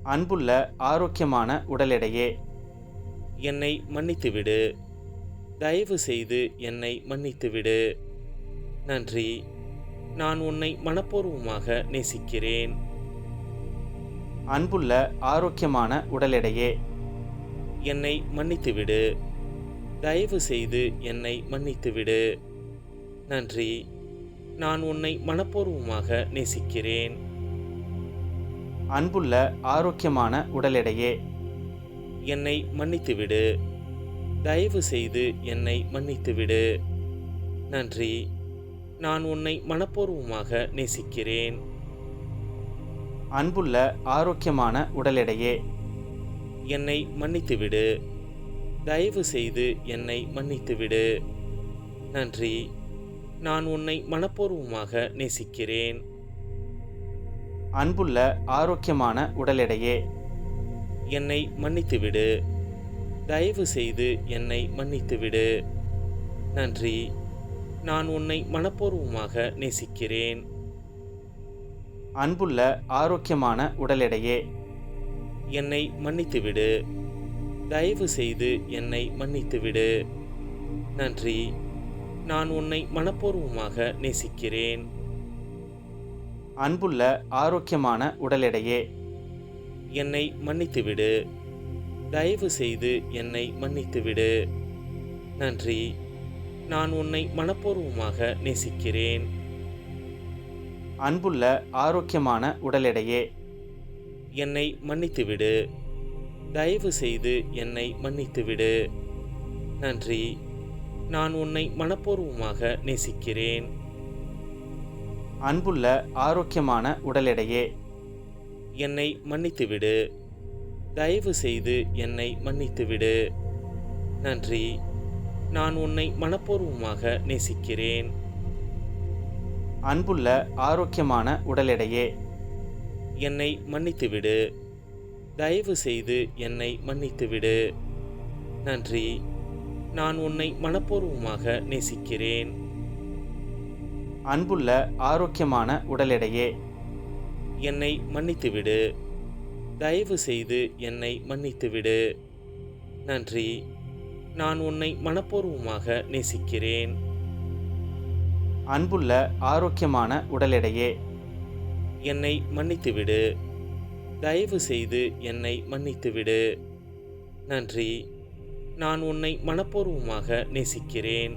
அன்புள்ள ஆரோக்கியமான உடல் எடையே, என்னை மன்னித்துவிடு. தயவு செய்து என்னை மன்னித்துவிடு. நன்றி. நான் உன்னை மனப்பூர்வமாக நேசிக்கிறேன். அன்புள்ள ஆரோக்கியமான உடல் எடையே, என்னை மன்னித்துவிடு. தயவு செய்து என்னை மன்னித்துவிடு. நன்றி. நான் உன்னை மனப்பூர்வமாக நேசிக்கிறேன். அன்புள்ள ஆரோக்கியமான உடல் எடையே, என்னை மன்னித்துவிடு. தயவு செய்து என்னை மன்னித்துவிடு. நன்றி. நான் உன்னை மனப்பூர்வமாக நேசிக்கிறேன். அன்புள்ள ஆரோக்கியமான உடல் எடையே, என்னை மன்னித்துவிடு. தயவு செய்து என்னை மன்னித்துவிடு. நன்றி. நான் உன்னை மனப்பூர்வமாக நேசிக்கிறேன். அன்புள்ள ஆரோக்கியமான உடல் எடையே, என்னை மன்னித்துவிடு. தயவு செய்து என்னை மன்னித்துவிடு. நன்றி. நான் உன்னை மனப்பூர்வமாக நேசிக்கிறேன். அன்புள்ள ஆரோக்கியமான உடல் எடையே, என்னை மன்னித்துவிடு. தயவு செய்து என்னை மன்னித்துவிடு. நன்றி. நான் உன்னை மனப்பூர்வமாக நேசிக்கிறேன். அன்புள்ள ஆரோக்கியமான உடல் எடையே, என்னை மன்னித்துவிடு. தயவு செய்து என்னை மன்னித்துவிடு. நன்றி. நான் உன்னை மனப்பூர்வமாக நேசிக்கிறேன். அன்புள்ள ஆரோக்கியமான உடல் எடையே, என்னை மன்னித்துவிடு. தயவு செய்து என்னை மன்னித்துவிடு. நன்றி. நான் உன்னை மனப்பூர்வமாக நேசிக்கிறேன். அன்புள்ள ஆரோக்கியமான உடல் எடையே, என்னை மன்னித்துவிடு. தயவு செய்து என்னை மன்னித்துவிடு. நன்றி. நான் உன்னை மனப்பூர்வமாக நேசிக்கிறேன். அன்புள்ள ஆரோக்கியமான உடல் எடையே, என்னை மன்னித்துவிடு. தயவு செய்து என்னை மன்னித்துவிடு. நன்றி. நான் உன்னை மனப்பூர்வமாக நேசிக்கிறேன். அன்புள்ள ஆரோக்கியமான உடல் எடையே, என்னை மன்னித்துவிடு. தயவு செய்து என்னை மன்னித்துவிடு. நன்றி. நான் உன்னை மனப்பூர்வமாக நேசிக்கிறேன். அன்புள்ள ஆரோக்கியமான உடல் எடையே, என்னை மன்னித்துவிடு. தயவு செய்து என்னை மன்னித்துவிடு. நன்றி. நான் உன்னை மனப்பூர்வமாக நேசிக்கிறேன்.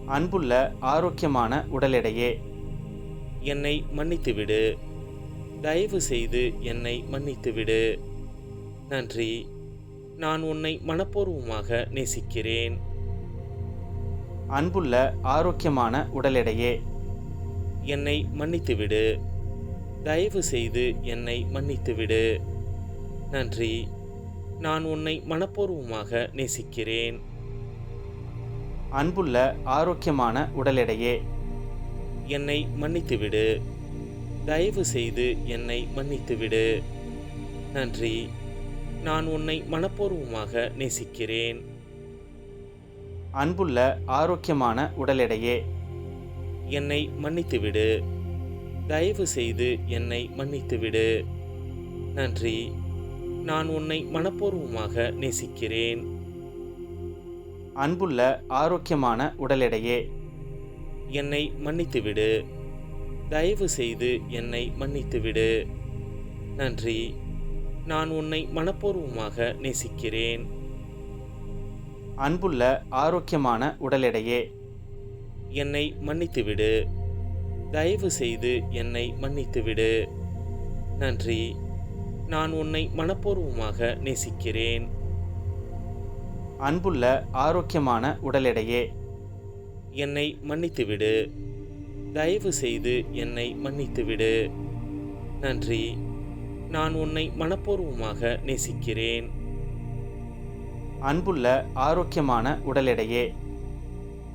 அன்புள்ள ஆரோக்கியமான உடல் எடையே, என்னை மன்னித்துவிடு. தயவு செய்து என்னை மன்னித்துவிடு. நன்றி. நான் உன்னை மனப்பூர்வமாக நேசிக்கிறேன். அன்புள்ள ஆரோக்கியமான உடல் எடையே, என்னை மன்னித்துவிடு. தயவு செய்து என்னை மன்னித்துவிடு. நன்றி. நான் உன்னை மனப்பூர்வமாக நேசிக்கிறேன். அன்புள்ள ஆரோக்கியமான உடல் எடையே, என்னை மன்னித்துவிடு. தயவு செய்து என்னை மன்னித்துவிடு. நன்றி. நான் உன்னை மனப்பூர்வமாக நேசிக்கிறேன். அன்புள்ள ஆரோக்கியமான உடல் எடையே, என்னை மன்னித்துவிடு. தயவு செய்து என்னை மன்னித்துவிடு. நன்றி. நான் உன்னை மனப்பூர்வமாக நேசிக்கிறேன். அன்புள்ள ஆரோக்கியமான உடல் எடையே, என்னை மன்னித்துவிடு. தயவு செய்து என்னை மன்னித்துவிடு. நன்றி. நான் உன்னை மனப்பூர்வமாக நேசிக்கிறேன். அன்புள்ள ஆரோக்கியமான உடல் எடையே, என்னை மன்னித்துவிடு. தயவு செய்து என்னை மன்னித்துவிடு. நன்றி. நான் உன்னை மனப்பூர்வமாக நேசிக்கிறேன். அன்புள்ள ஆரோக்கியமான உடல் எடையே, என்னை மன்னித்துவிடு. தயவு செய்து என்னை மன்னித்துவிடு. நன்றி. நான் உன்னை மனப்பூர்வமாக நேசிக்கிறேன். அன்புள்ள ஆரோக்கியமான உடல் எடையே,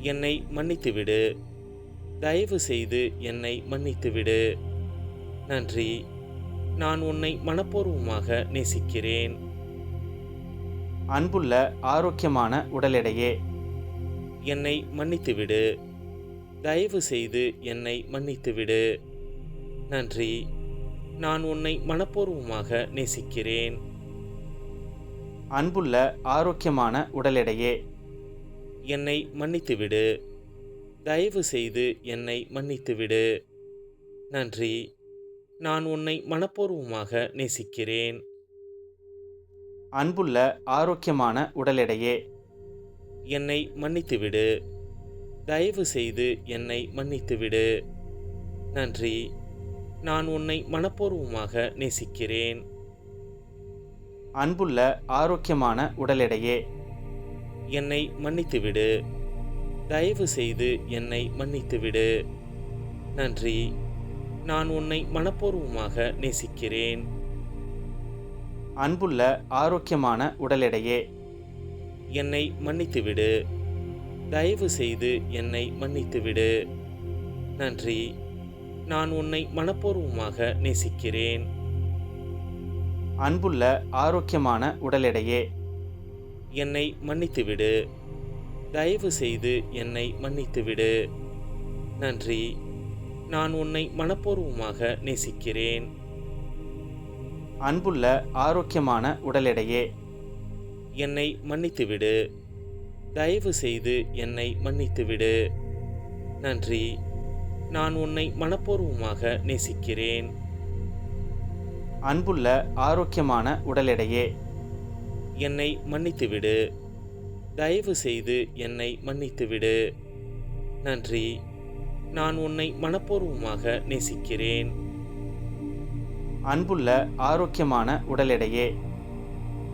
என்னை மன்னித்துவிடு. தயவு செய்து என்னை மன்னித்துவிடு. நன்றி. நான் உன்னை மனப்பூர்வமாக நேசிக்கிறேன். அன்புள்ள ஆரோக்கியமான உடல் எடையே, என்னை மன்னித்துவிடு. தயவு செய்து என்னை மன்னித்துவிடு. நன்றி. நான் உன்னை மனப்பூர்வமாக நேசிக்கிறேன். அன்புள்ள ஆரோக்கியமான உடல் எடையே. என்னை மன்னித்துவிடு. தயவு செய்து என்னை மன்னித்துவிடு. நன்றி. நான் உன்னை மனப்பூர்வமாக நேசிக்கிறேன். அன்புள்ள ஆரோக்கியமான உடல் எடையே. என்னை மன்னித்துவிடு. தயவு செய்து என்னை மன்னித்துவிடு. நன்றி. நான் உன்னை மனப்பூர்வமாக நேசிக்கிறேன். அன்புள்ள ஆரோக்கியமான உடல் எடையே. என்னை மன்னித்துவிடு. தயவு செய்து என்னை மன்னித்துவிடு. நன்றி. நான் உன்னை மனப்பூர்வமாக நேசிக்கிறேன். அன்புள்ள ஆரோக்கியமான உடல் எடையே. என்னை மன்னித்துவிடு. தயவு செய்து என்னை மன்னித்துவிடு. நன்றி. நான் உன்னை மனப்பூர்வமாக நேசிக்கிறேன். அன்புள்ள ஆரோக்கியமான உடல் எடையே. என்னை மன்னித்துவிடு. தயவு செய்து என்னை மன்னித்துவிடு. நன்றி. நான் உன்னை மனப்பூர்வமாக நேசிக்கிறேன். அன்புள்ள ஆரோக்கியமான உடல் எடையே. என்னை மன்னித்துவிடு. தயவு செய்து என்னை மன்னித்துவிடு. நன்றி. நான் உன்னை மனப்பூர்வமாக நேசிக்கிறேன். அன்புள்ள ஆரோக்கியமான உடல் எடையே. என்னை மன்னித்துவிடு. தயவு செய்து என்னை மன்னித்துவிடு. நன்றி. நான் உன்னை மனப்பூர்வமாக நேசிக்கிறேன். அன்புள்ள ஆரோக்கியமான உடல் எடையே.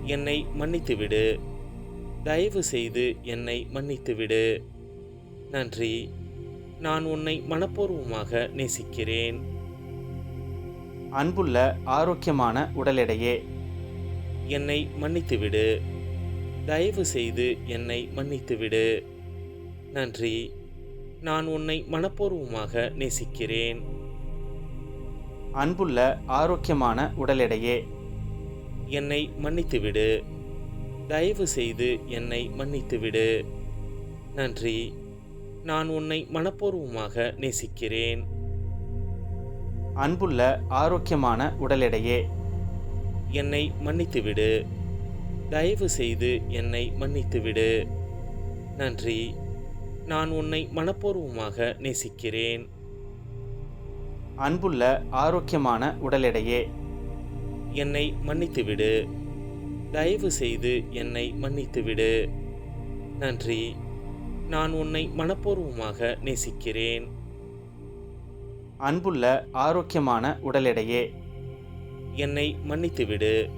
என்னை மன்னித்துவிடு. தயவு செய்து என்னை மன்னித்துவிடு. நன்றி. நான் உன்னை மனப்பூர்வமாக நேசிக்கிறேன். அன்புள்ள ஆரோக்கியமான உடல் எடையே. என்னை மன்னித்துவிடு. தயவு செய்து என்னை மன்னித்துவிடு. நன்றி. நான் உன்னை மனப்பூர்வமாக நேசிக்கிறேன். அன்புள்ள ஆரோக்கியமான உடல் எடையே. என்னை மன்னித்துவிடு. தயவு செய்து என்னை மன்னித்துவிடு. நன்றி. நான் உன்னை மனப்பூர்வமாக நேசிக்கிறேன். அன்புள்ள ஆரோக்கியமான உடல் எடையே. என்னை மன்னித்துவிடு. தயவு செய்து என்னை மன்னித்துவிடு. நன்றி. நான் உன்னை மனப்பூர்வமாக நேசிக்கிறேன். அன்புள்ள ஆரோக்கியமான உடல் எடையே. என்னை மன்னித்துவிடு. தயவு செய்து என்னை மன்னித்துவிடு. நன்றி. நான் உன்னை மனப்பூர்வமாக நேசிக்கிறேன். அன்புள்ள ஆரோக்கியமான உடல் எடையே. என்னை மன்னித்துவிடு.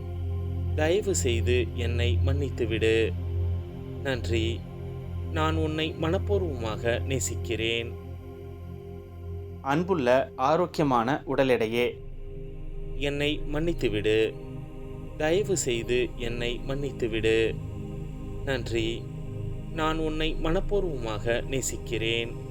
தயவு செய்து என்னை மன்னித்துவிடு. நன்றி. நான் உன்னை மனப்பூர்வமாக நேசிக்கிறேன். அன்புள்ள ஆரோக்கியமான உடல் எடையே. என்னை மன்னித்துவிடு. தயவு செய்து என்னை மன்னித்துவிடு. நன்றி. நான் உன்னை மனப்பூர்வமாக நேசிக்கிறேன்.